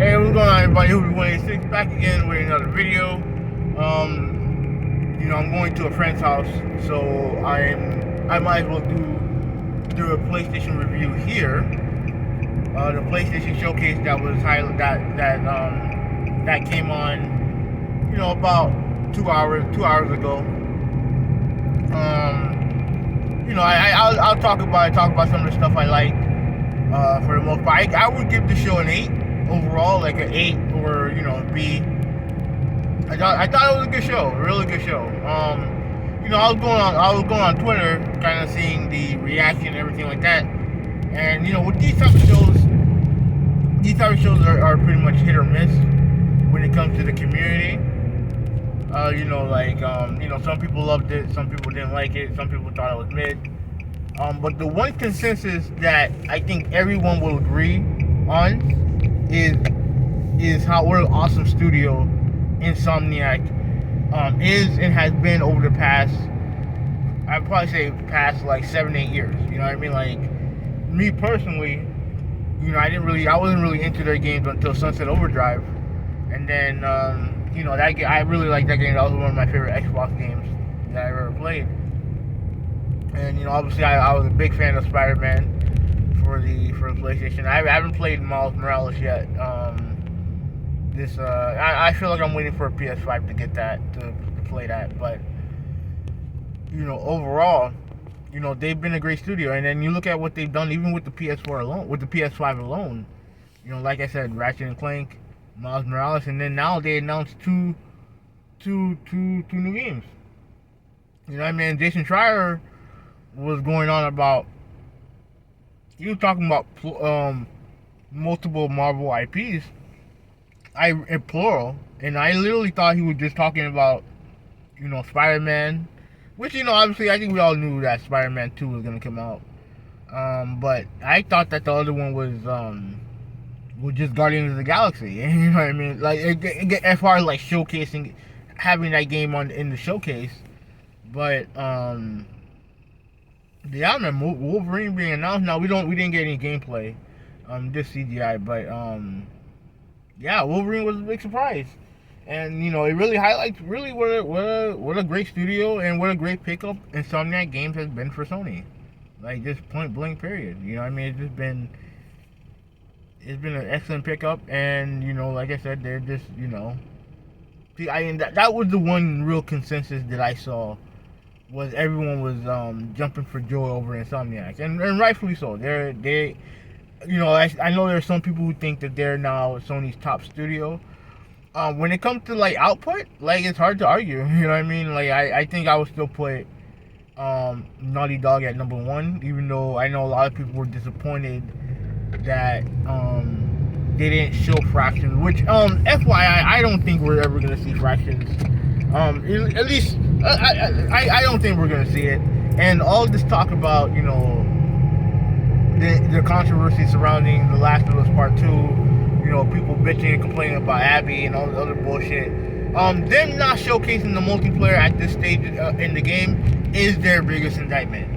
Hey, what's going on, everybody? Who's 26 back again with another video. I'm going to a friend's house, so I might as well do a PlayStation review here. The PlayStation showcase that was that came on, about 2 hours ago. I'll talk about some of the stuff I like. For the most part, I would give the show an 8 overall, like an 8 or B. I thought it was a good show, a really good show. I was going on Twitter, kind of seeing the reaction and everything like that. And with these type of shows are pretty much hit or miss when it comes to the community. Some people loved it, some people didn't like it, some people thought it was mid. But the one consensus that I think everyone will agree on is what an awesome studio Insomniac is and has been over the past, I'd probably say past like 7-8 years. You know what I mean? Like, me personally, I wasn't really into their games until Sunset Overdrive, and then I really liked that game. That was one of my favorite Xbox games that I ever played. And obviously I was a big fan of Spider-Man for the PlayStation. I haven't played Miles Morales yet. I feel like I'm waiting for a PS5 to get that to play that. But overall, they've been a great studio. And then you look at what they've done, even with the PS4 alone, with the PS5 alone. Like I said, Ratchet and Clank, Miles Morales, and then now they announced two new games. Jason Schreier was going on about, he was talking about multiple Marvel IPs, in plural, and I literally thought he was just talking about, Spider-Man, which, obviously I think we all knew that Spider-Man 2 was going to come out, but I thought that the other one was just Guardians of the Galaxy. You know what I mean? Like, as far as like showcasing, having that game in the showcase, but yeah, man, Wolverine being announced. Now we didn't get any gameplay, just CGI, but yeah, Wolverine was a big surprise, and it really highlights really what a great studio and what a great pickup Insomniac Games has been for Sony, like just point blank period. It's been an excellent pickup, and like I said, they're just that was the one real consensus that I saw. Was everyone was jumping for joy over Insomniac, and rightfully so. I know there are some people who think that they're now Sony's top studio. When it comes to like output, like it's hard to argue. You know what I mean? Like I think I would still put Naughty Dog at number 1, even though I know a lot of people were disappointed that they didn't show Fractions. Which FYI, I don't think we're ever gonna see Fractions. At least I don't think we're gonna see it. And all this talk about the controversy surrounding The Last of Us Part 2, people bitching and complaining about Abby and all the other bullshit. Them not showcasing the multiplayer at this stage in the game is their biggest indictment.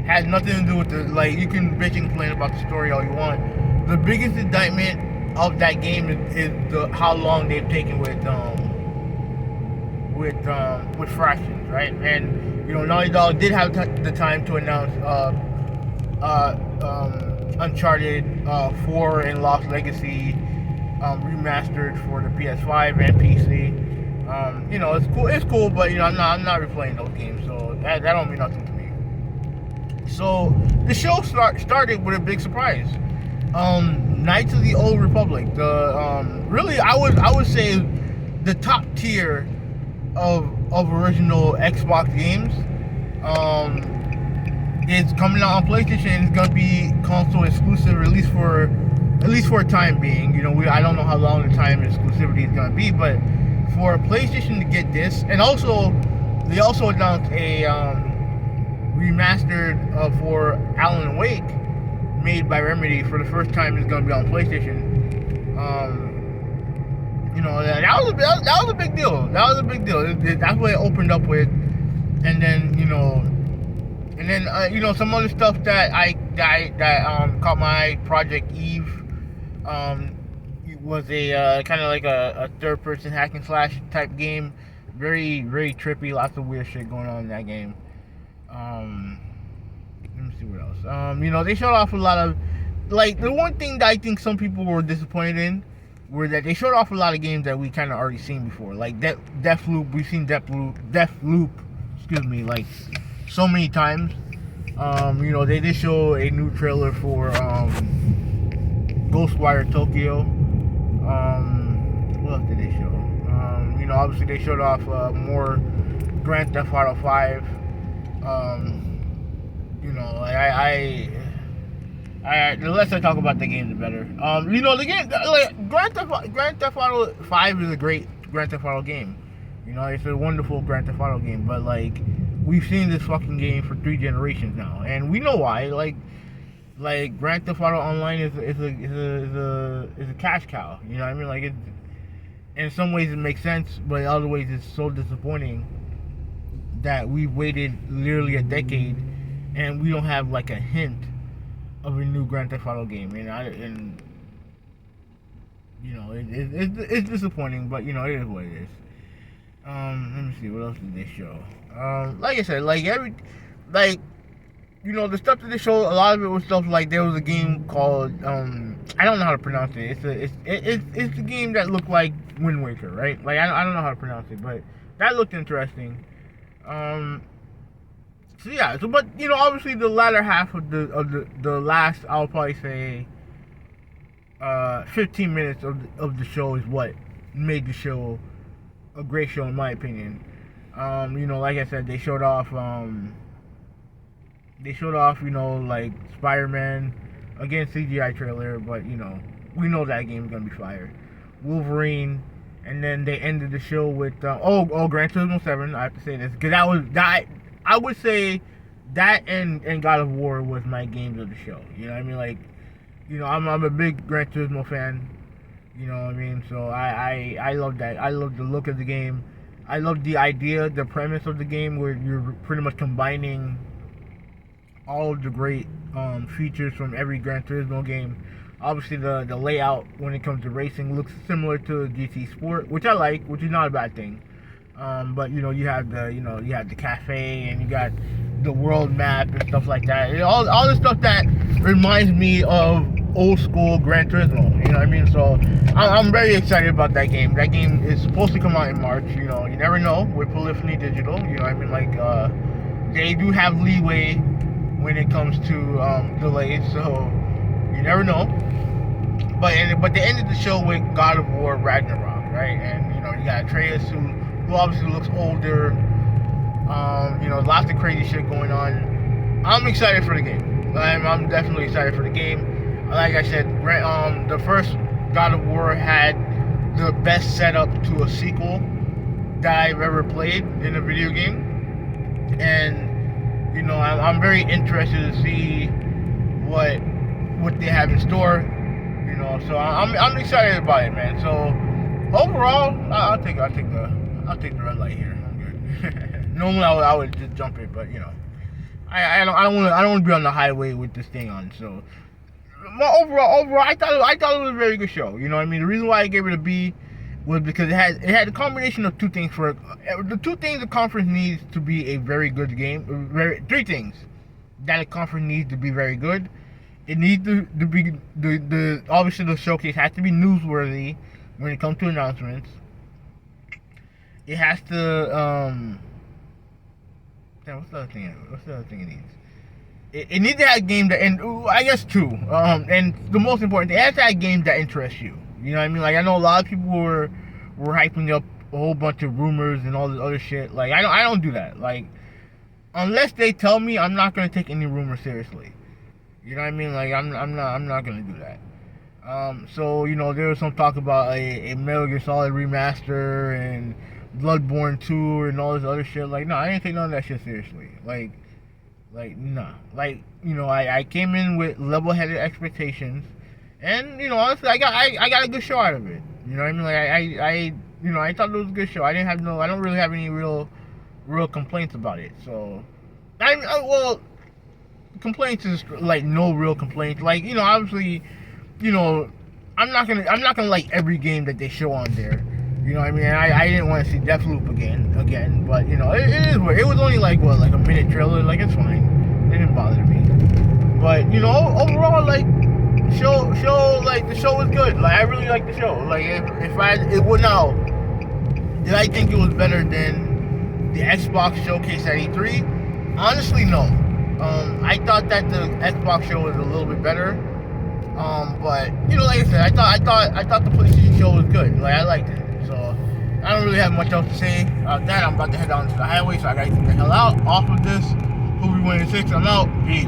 Has nothing to do with you can bitch and complain about the story all you want. The biggest indictment of that game is how long they've taken with Fractions, right? And Naughty Dog did have the time to announce Uncharted 4 and Lost Legacy remastered for the PS5 and PC. It's cool, but I'm not replaying those games, so that don't mean nothing to me. So the show started with a big surprise. Knights of the Old Republic, really I would say the top tier of original Xbox games. It's coming out on PlayStation. It's gonna be console exclusive, at least for a time being. I don't know how long the time exclusivity is gonna be, but for PlayStation to get this, and also they also announced a remastered for Alan Wake, made by Remedy for the first time. It's gonna be on PlayStation. That was a big deal. That's what it opened up with, and then some other stuff that caught my eye. Project Eve. was a kind of like a third person hack and slash type game. Very very trippy. Lots of weird shit going on in that game. Let me see what else. They showed off a lot of, like, the one thing that I think some people were disappointed in were that they showed off a lot of games that we kind of already seen before, like Deathloop. We've seen Deathloop, excuse me, like so many times. They did show a new trailer for Ghostwire Tokyo. What else did they show? Obviously they showed off more Grand Theft Auto 5. The less I talk about the game, the better. The game, like Grand Theft Auto 5 is a great Grand Theft Auto game. It's a wonderful Grand Theft Auto game. But like, we've seen this fucking game for 3 generations now, and we know why. Like Grand Theft Auto Online is a cash cow. You know what I mean? Like, in some ways it makes sense, but in other ways it's so disappointing that we waited literally a decade and we don't have like a hint of a new Grand Theft Auto game. It's disappointing, but it is what it is. Let me see, what else did they show? Like I said, the stuff that they showed, a lot of it was stuff like there was a game called I don't know how to pronounce it. It's a game that looked like Wind Waker, right? Like I don't know how to pronounce it, but that looked interesting. But obviously the latter half of the last, I'll probably say 15 minutes of the show is what made the show a great show in my opinion. Like I said, they showed off like Spider-Man, again CGI trailer, but we know that game's gonna be fire. Wolverine, and then they ended the show with Gran Turismo 7. I have to say this because I would say that and God of War was my games of the show. You know what I mean? Like, I'm a big Gran Turismo fan. You know what I mean? So I love that. I love the look of the game. I love the idea, the premise of the game, where you're pretty much combining all of the great features from every Gran Turismo game. Obviously, the layout when it comes to racing looks similar to GT Sport, which I like, which is not a bad thing. But you have the cafe, and you got the world map and stuff like that. And all the stuff that reminds me of old school Gran Turismo. You know what I mean? So I'm very excited about that game. That game is supposed to come out in March. You never know with Polyphony Digital. You know what I mean? Like, they do have leeway when it comes to delays, so you never know. But they ended the show with God of War Ragnarok, right? And you got Atreus who obviously looks older. Lots of crazy shit going on. I'm excited for the game. I'm definitely excited for the game. Like I said, the first God of War had the best setup to a sequel that I've ever played in a video game, and I'm very interested to see what they have in store. So I'm excited about it, man. So overall, I'll take the red light here. I'm good. Normally I would just jump it, but I don't want to be on the highway with this thing on. So overall, I thought it was a very good show. You know what I mean? The reason why I gave it a B was because it had a combination of two things. The two things the conference needs to be a very good game. Three things that a conference needs to be very good. It needs to be obviously the showcase has to be newsworthy when it comes to announcements. It has to what's the other thing it needs? It needs to have a game that, and I guess two. And the most important thing, it has to have a game that interests you. You know what I mean? Like, I know a lot of people were hyping up a whole bunch of rumors and all this other shit. Like, I don't do that. Like, unless they tell me, I'm not gonna take any rumors seriously. You know what I mean? Like, I'm not gonna do that. So there was some talk about a Metal Gear Solid remaster and Bloodborne 2 and all this other shit. Like, no, I didn't take none of that shit seriously. Like, nah. Like, I came in with level-headed expectations, and honestly, I got a good show out of it. You know what I mean? Like, I thought it was a good show. I don't really have any real complaints about it. So, complaints is like no real complaints. Like, obviously, I'm I'm not gonna like every game that they show on there. You know what I mean? I didn't want to see Deathloop again, but you know, it is weird. It was only like a minute trailer. Like, it's fine. It didn't bother me. But you know, overall, like, the show was good. Like, I really liked the show. Like, it would now. Did I think it was better than the Xbox showcase at E3? Honestly, no. I thought that the Xbox show was a little bit better. But you know, like I said, I thought the PlayStation show was good. Like, I liked it. So I don't really have much else to say about that. I'm about to head down to the highway, so I gotta get the hell out off of this. Hope you win 6. I'm out. Peace.